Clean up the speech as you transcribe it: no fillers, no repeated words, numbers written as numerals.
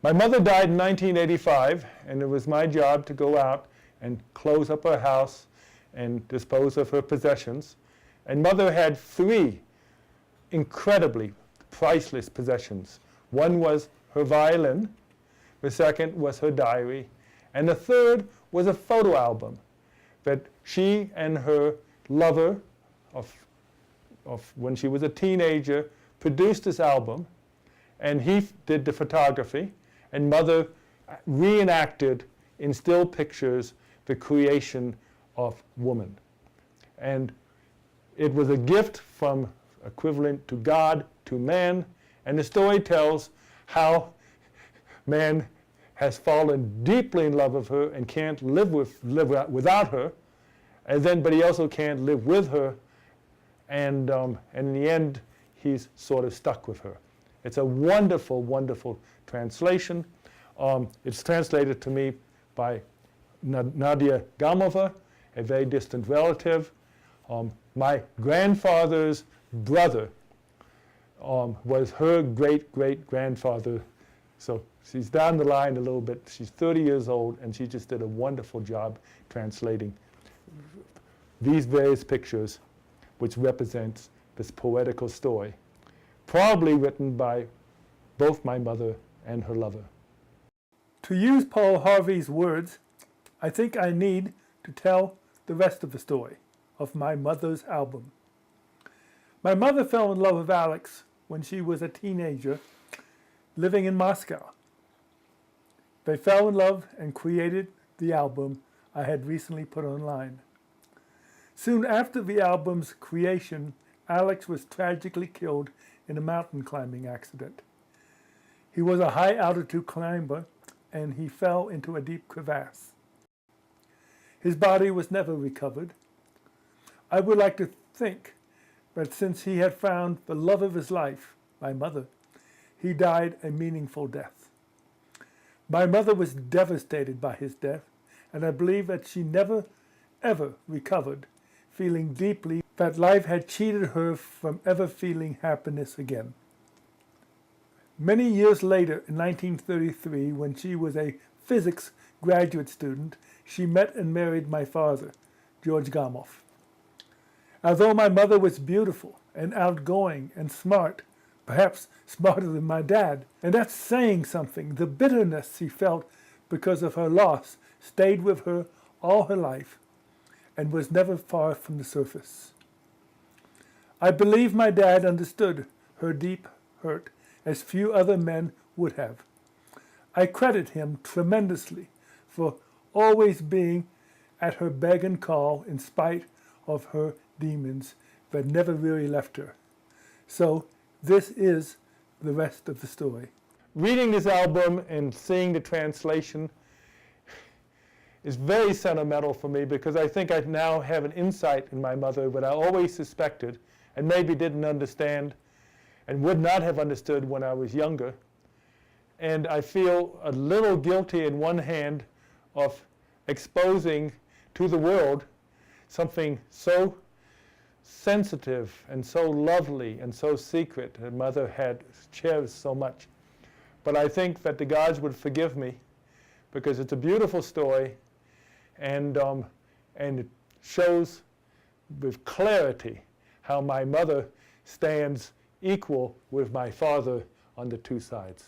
My mother died in 1985, and it was my job to go out and close up her house and dispose of her possessions. And Mother had three incredibly priceless possessions. One was her violin, the second was her diary, and the third was a photo album that she and her lover of when she was a teenager produced this album, and he did the photography, and Mother reenacted in still pictures the creation of woman. And it was a gift from equivalent to God to man, and the story tells how man has fallen deeply in love with her and can't live without her, and then, but he also can't live with her, and in the end, he's sort of stuck with her. It's a wonderful, wonderful translation. It's translated to me by Nadia Gamova, a very distant relative. My grandfather's brother was her great-great-grandfather. So she's down the line a little bit. She's 30 years old, and she just did a wonderful job translating these various pictures, which represents this poetical story, probably written by both my mother and her lover. To use Paul Harvey's words, I think I need to tell the rest of the story of my mother's album. My mother fell in love with Alex when she was a teenager living in Moscow. They fell in love and created the album I had recently put online. Soon after the album's creation, Alex was tragically killed in a mountain climbing accident. He was a high-altitude climber, and he fell into a deep crevasse. His body was never recovered. I would like to think that since he had found the love of his life, my mother, he died a meaningful death. My mother was devastated by his death, and I believe that she never, ever recovered, feeling deeply that life had cheated her from ever feeling happiness again. Many years later, in 1933, when she was a physics graduate student, she met and married my father, George Gamow. Although my mother was beautiful and outgoing and smart, perhaps smarter than my dad, and that's saying something, the bitterness she felt because of her loss stayed with her all her life and was never far from the surface. I believe my dad understood her deep hurt as few other men would have. I credit him tremendously for always being at her beck and call in spite of her demons that never really left her. So this is the rest of the story. Reading this album and seeing the translation is very sentimental for me, because I think I now have an insight in my mother that I always suspected and maybe didn't understand and would not have understood when I was younger. And I feel a little guilty in one hand of exposing to the world something so sensitive and so lovely and so secret that Mother had cherished so much. But I think that the gods would forgive me, because it's a beautiful story, and it shows with clarity how my mother stands equal with my father on the two sides.